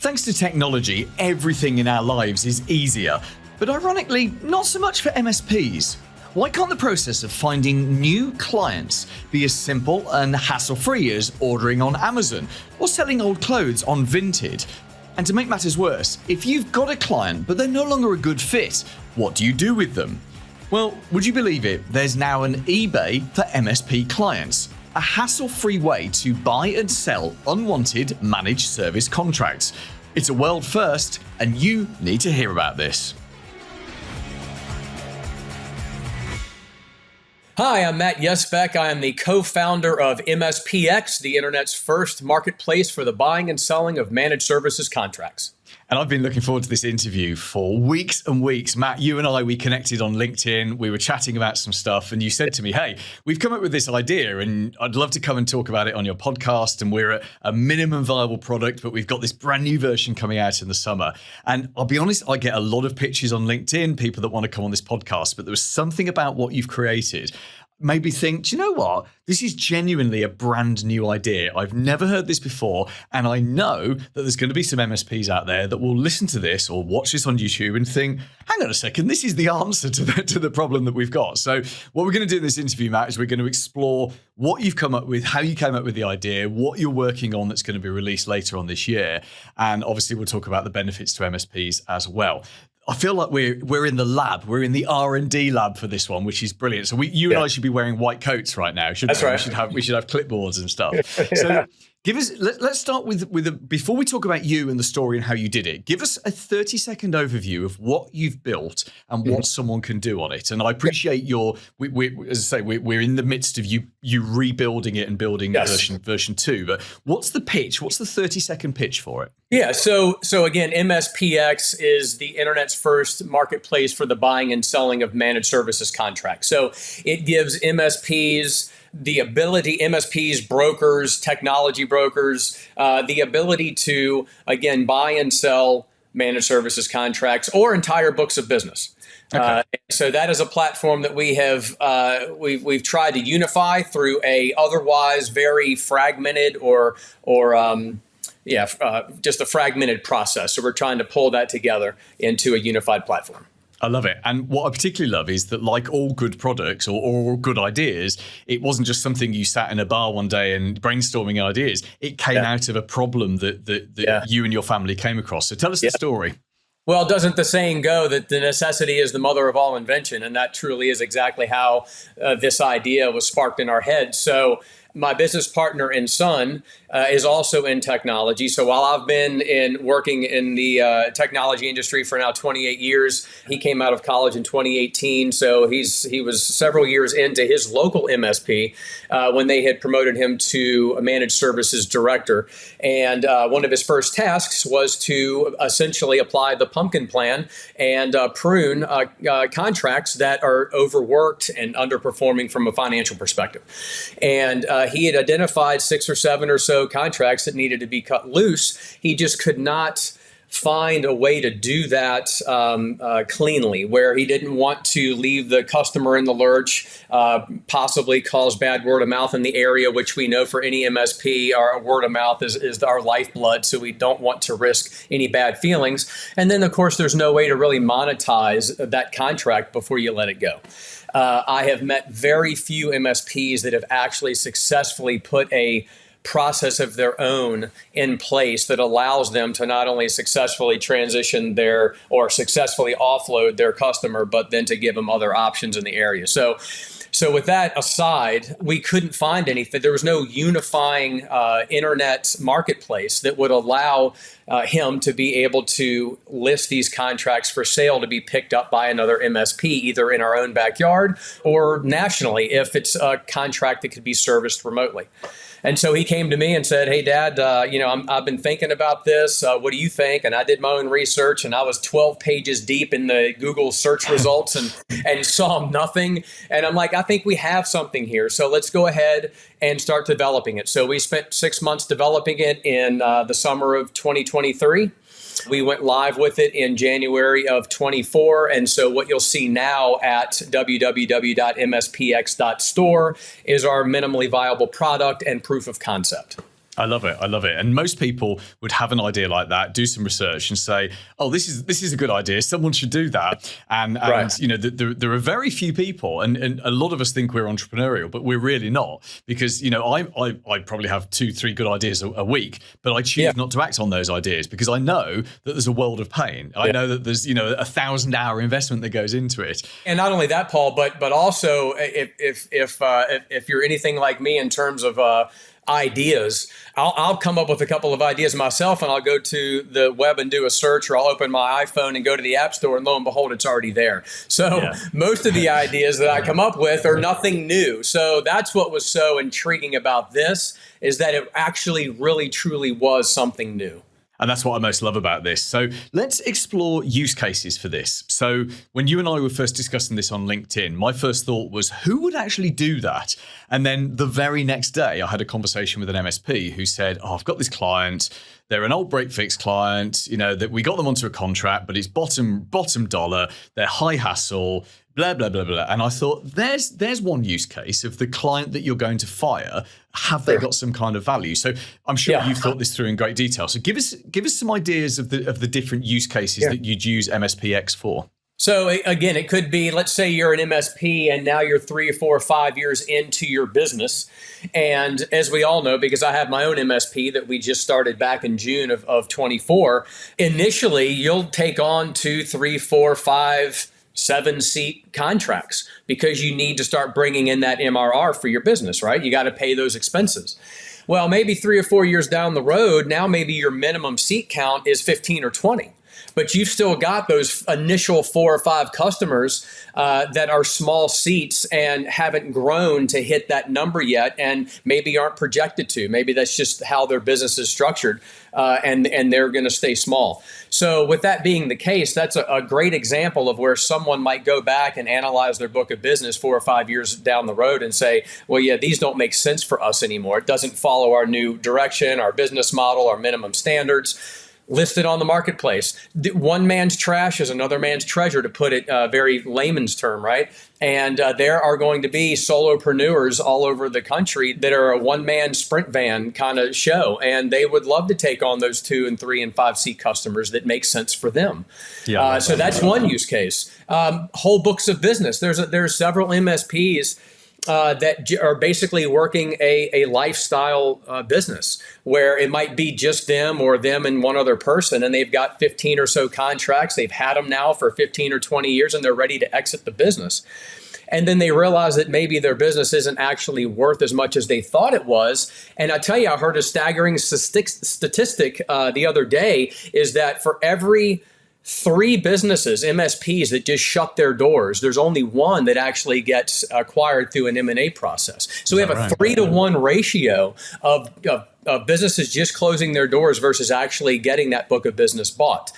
Thanks to technology, everything in our lives is easier, but ironically, not so much for MSPs. Why can't the process of finding new clients be as simple and hassle-free as ordering on Amazon or selling old clothes on Vinted? And to make matters worse, if you've got a client but they're no longer a good fit, what do you do with them? Well, would you believe it? There's now an eBay for MSP clients. A hassle-free way to buy and sell unwanted managed service contracts. It's a world first, and you need to hear about this. Hi, I'm Matt Yesbeck. I am the co-founder of MSPX, the internet's first marketplace for the buying and selling of managed services contracts. And I've been looking forward to this interview for weeks and weeks. Matt, you and I, we connected on LinkedIn. We were chatting about some stuff and you said to me, hey, we've come up with this idea and I'd love to come and talk about it on your podcast. And we're a minimum viable product, but we've got this brand new version coming out in the summer. And I'll be honest, I get a lot of pitches on LinkedIn, people that want to come on this podcast, but there was something about what you've created made me think, do you know what? This is genuinely a brand new idea. I've never heard this before. And I know that there's going to be some MSPs out there that will listen to this or watch this on YouTube and think, hang on a second, this is the answer to the problem that we've got. So what we're going to do in this interview, Matt, is we're going to explore what you've come up with, how you came up with the idea, what you're working on that's going to be released later on this year. And obviously we'll talk about the benefits to MSPs as well. I feel like we're in the lab. We're in the R&D lab for this one, which is brilliant. So you and I should be wearing white coats right now. That's right. We should have clipboards and stuff. So give us. Let's start with before we talk about you and the story and how you did it. Give us a 30-second overview of what you've built and what someone can do on it. And I appreciate as I say, we're in the midst of you rebuilding it and building version 2. But what's the pitch? What's the 30-second pitch for it? Yeah. So again, MSPX is the internet's first marketplace for the buying and selling of managed services contracts. So it gives MSPs the ability, MSPs, brokers, technology brokers, the ability to, again, buy and sell managed services contracts or entire books of business. Okay. So that is a platform that we have we've tried to unify through a otherwise very fragmented just a fragmented process. So we're trying to pull that together into a unified platform. I love it. And what I particularly love is that, like all good products or all good ideas, it wasn't just something you sat in a bar one day and brainstorming ideas. It came out of a problem that you and your family came across. So tell us the story. Well, doesn't the saying go that the necessity is the mother of all invention? And that truly is exactly how this idea was sparked in our head. So my business partner and son is also in technology. So while I've been working in the technology industry for now 28 years, he came out of college in 2018. So he was several years into his local MSP when they had promoted him to a managed services director. And one of his first tasks was to essentially apply the pumpkin plan and prune contracts that are overworked and underperforming from a financial perspective. And he had identified 6 or 7 or so contracts that needed to be cut loose. He just could not find a way to do that cleanly, where he didn't want to leave the customer in the lurch, possibly cause bad word of mouth in the area, which we know for any MSP, our word of mouth is our lifeblood. So we don't want to risk any bad feelings. And then, of course, there's no way to really monetize that contract before you let it go. I have met very few MSPs that have actually successfully put a process of their own in place that allows them to not only successfully transition or successfully offload their customer, but then to give them other options in the area. So with that aside, we couldn't find anything. There was no unifying internet marketplace that would allow him to be able to list these contracts for sale to be picked up by another MSP, either in our own backyard or nationally, if it's a contract that could be serviced remotely. And so he came to me and said, hey, Dad, I've been thinking about this. What do you think? And I did my own research, and I was 12 pages deep in the Google search results and saw nothing. And I'm like, I think we have something here. So let's go ahead and start developing it. So we spent 6 months developing it in the summer of 2023. We went live with it in January of 24. And so what you'll see now at www.mspx.store is our minimally viable product and proof of concept. I love it. I love it. And most people would have an idea like that, do some research and say, oh, this is a good idea. Someone should do that. And Right. you know, there are very few people, and a lot of us think we're entrepreneurial, but we're really not, because, you know, I probably have 2-3 good ideas a week, but I choose not to act on those ideas because I know that there's a world of pain. I know that there's, you know, 1,000-hour investment that goes into it. And not only that, Paul, but also if you're anything like me in terms of ideas, I'll come up with a couple of ideas myself, and I'll go to the web and do a search, or I'll open my iPhone and go to the App Store, and lo and behold, it's already there. So most of the ideas that I come up with are nothing new. So that's what was so intriguing about this, is that it actually really truly was something new. And that's what I most love about this. So let's explore use cases for this. So when you and I were first discussing this on LinkedIn, my first thought was, who would actually do that? And then the very next day, I had a conversation with an MSP who said, oh, I've got this client. They're an old break-fix client, you know, that we got them onto a contract, but it's bottom dollar. They're high hassle, blah, blah, blah, blah. And I thought, there's one use case of the client that you're going to fire. Have they got some kind of value? So I'm sure you've thought this through in great detail. So give us some ideas of the different use cases that you'd use MSPX for. So again, it could be, let's say you're an MSP and now you're 3 or 4 or 5 years into your business. And as we all know, because I have my own MSP that we just started back in June of 24, initially you'll take on 2, 3, 4, 5, 7-seat contracts because you need to start bringing in that MRR for your business, right? You got to pay those expenses. Well, maybe 3 or 4 years down the road, now maybe your minimum seat count is 15 or 20. But you've still got those initial 4 or 5 customers that are small seats and haven't grown to hit that number yet, and maybe aren't projected to. Maybe that's just how their business is structured, and they're going to stay small. So with that being the case, that's a great example of where someone might go back and analyze their book of business 4 or 5 years down the road and say, well, yeah, these don't make sense for us anymore. It doesn't follow our new direction, our business model, our minimum standards. Listed on the marketplace. One man's trash is another man's treasure, to put it very layman's term, right? And there are going to be solopreneurs all over the country that are a one-man sprint van kind of show, and they would love to take on those 2 and 3 and 5 seat customers that make sense for them. So that's one use case. Whole books of business. There's several MSPs that are basically working a lifestyle business where it might be just them or them and one other person, and they've got 15 or so contracts. They've had them now for 15 or 20 years, and they're ready to exit the business. And then they realize that maybe their business isn't actually worth as much as they thought it was. And I tell you, I heard a staggering statistic the other day, is that for every 3 businesses, MSPs, that just shut their doors, there's only 1 that actually gets acquired through an M&A process. So we have a 3-to-1 ratio of businesses just closing their doors versus actually getting that book of business bought.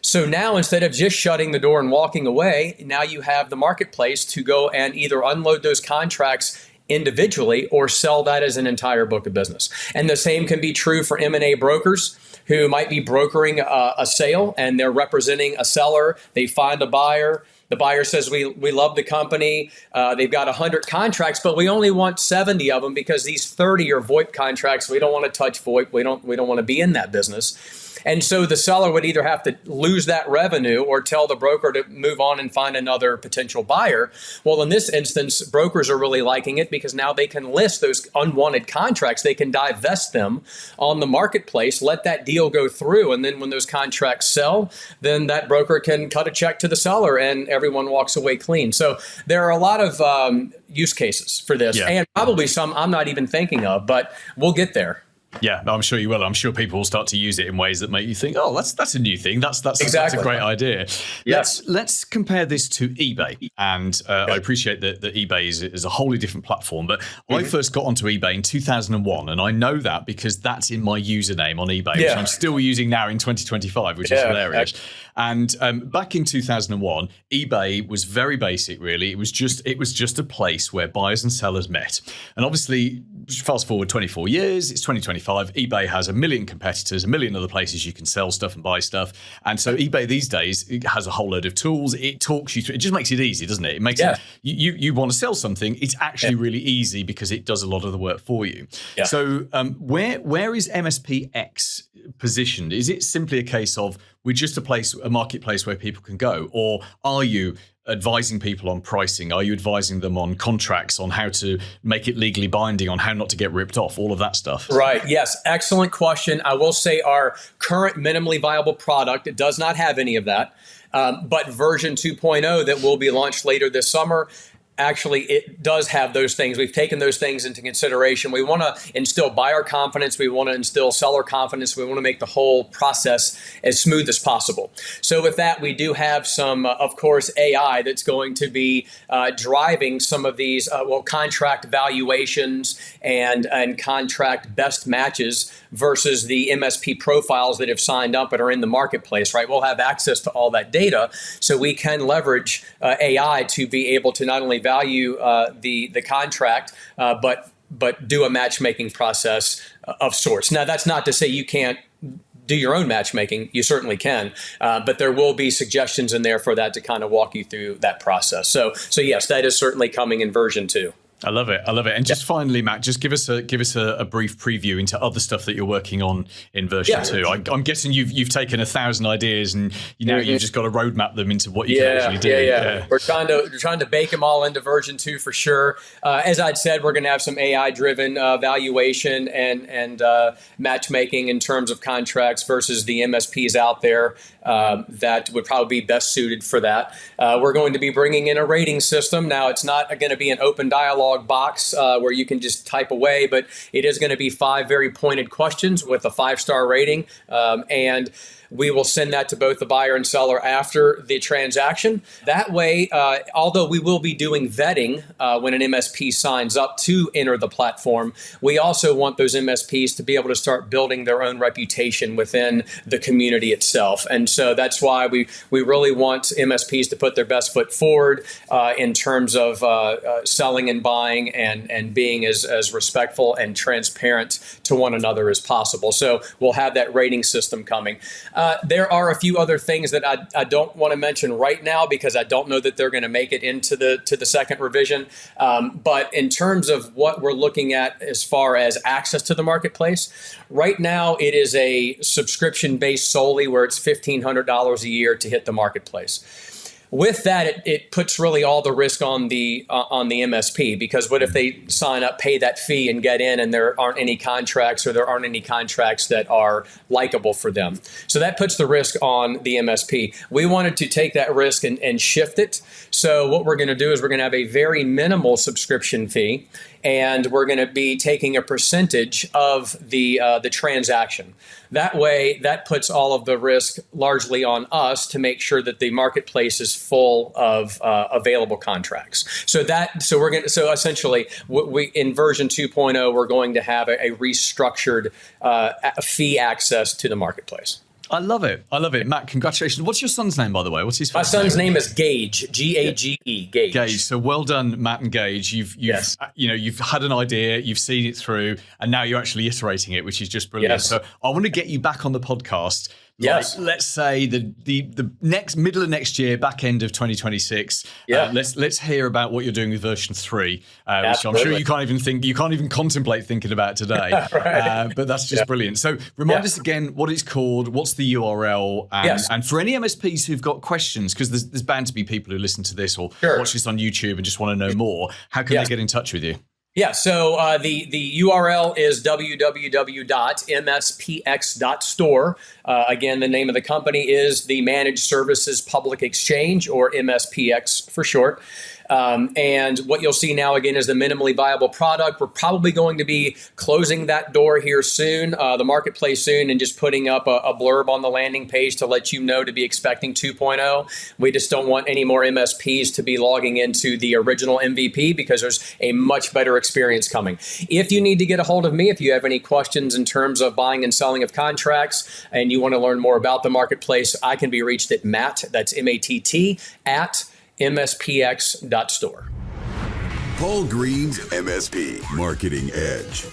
So now, instead of just shutting the door and walking away, now you have the marketplace to go and either unload those contracts individually or sell that as an entire book of business. And the same can be true for M&A brokers who might be brokering a sale, and they're representing a seller. They find a buyer. The buyer says, we love the company. They've got 100 contracts, but we only want 70 of them because these 30 are VoIP contracts. We don't want to touch VoIP. We don't want to be in that business. And so the seller would either have to lose that revenue or tell the broker to move on and find another potential buyer. Well, in this instance, brokers are really liking it because now they can list those unwanted contracts. They can divest them on the marketplace, let that deal go through. And then when those contracts sell, then that broker can cut a check to the seller and everyone walks away clean. So there are a lot of use cases for this, and probably some I'm not even thinking of, but we'll get there. Yeah, I'm sure you will. I'm sure people will start to use it in ways that make you think, oh, that's a new thing. That's a great idea. Yes. Let's compare this to eBay. And I appreciate that eBay is a wholly different platform. But I first got onto eBay in 2001. And I know that because that's in my username on eBay, which I'm still using now in 2025, which is hilarious. And back in 2001, eBay was very basic, really. It was just a place where buyers and sellers met. And obviously, fast forward 24 years, it's 2025. 2025, eBay has a million competitors, a million other places you can sell stuff and buy stuff. And so eBay these days, it has a whole load of tools. It talks you through, it just makes it easy, doesn't it? It makes it, you want to sell something, it's actually really easy because it does a lot of the work for you. Yeah. So where is MSPX positioned? Is it simply a case of we're just a marketplace where people can go? Or are you advising people on pricing? Are you advising them on contracts, on how to make it legally binding, on how not to get ripped off, all of that stuff? Right. Yes. Excellent question. I will say our current minimally viable product, it does not have any of that. But version 2.0 that will be launched later this summer, actually, it does have those things. We've taken those things into consideration. We want to instill buyer confidence. We want to instill seller confidence. We want to make the whole process as smooth as possible. So with that, we do have some, of course, AI that's going to be driving some of these, contract valuations and contract best matches versus the MSP profiles that have signed up and are in the marketplace, right? We'll have access to all that data, so we can leverage AI to be able to not only value the contract, but do a matchmaking process of sorts. Now, that's not to say you can't do your own matchmaking. You certainly can, but there will be suggestions in there for that to kind of walk you through that process. So yes, that is certainly coming in version 2. I love it. And just finally, Matt, just give us a brief preview into other stuff that you're working on in version 2. I'm guessing you've taken 1,000 ideas and you've just got to roadmap them into what you can actually do. Yeah. We're trying to bake them all into version 2 for sure. As I'd said, we're going to have some AI-driven valuation and matchmaking in terms of contracts versus the MSPs out there that would probably be best suited for that. We're going to be bringing in a rating system. Now, it's not going to be an open dialogue box where you can just type away, but it is going to be 5 very pointed questions with a 5-star rating, and we will send that to both the buyer and seller after the transaction. That way, although we will be doing vetting when an MSP signs up to enter the platform, we also want those MSPs to be able to start building their own reputation within the community itself. And so that's why we really want MSPs to put their best foot forward in terms of selling and buying and being as respectful and transparent to one another as possible. So we'll have that rating system coming. There are a few other things that I don't want to mention right now because I don't know that they're going to make it into the second revision. But in terms of what we're looking at as far as access to the marketplace, right now it is a subscription based solely where it's $1,500 a year to hit the marketplace. With that, it puts really all the risk on the MSP, because what if they sign up, pay that fee, and get in, and there aren't any contracts, or there aren't any contracts that are likable for them? So that puts the risk on the MSP. We wanted to take that risk and shift it. So what we're going to do is we're going to have a very minimal subscription fee, and we're going to be taking a percentage of the transaction. That way, that puts all of the risk largely on us to make sure that the marketplace is full of available contracts. So essentially, we in version 2.0, we're going to have a restructured fee access to the marketplace. I love it. Matt, congratulations. What's your son's name, by the way? What's his My first name? son's name is Gage, G-A-G-E, Gage. Gage. So well done, Matt and Gage. You've had an idea, you've seen it through, and now you're actually iterating it, which is just brilliant. Yes. So I want to get you back on the podcast. Yes. Let's say the next middle of next year, back end of 2026. Yeah. Let's hear about what you're doing with version 3, which I'm sure you can't even contemplate thinking about today. Right. But that's just brilliant. So remind us again what it's called, what's the URL, and for any MSPs who've got questions, because there's bound to be people who listen to this or watch this on YouTube and just want to know more. How can they get in touch with you? Yeah, so the URL is www.mspx.store. Again, the name of the company is the Managed Services Public Exchange, or MSPX for short. And what you'll see now, again, is the minimally viable product. We're probably going to be closing that door here soon, the marketplace soon, and just putting up a blurb on the landing page to let you know to be expecting 2.0. We just don't want any more MSPs to be logging into the original MVP, because there's a much better experience coming. If you need to get a hold of me, if you have any questions in terms of buying and selling of contracts, and you want to learn more about the marketplace, I can be reached at Matt, that's M-A-T-T, at MSPX.store. Paul Green's MSP Marketing Edge.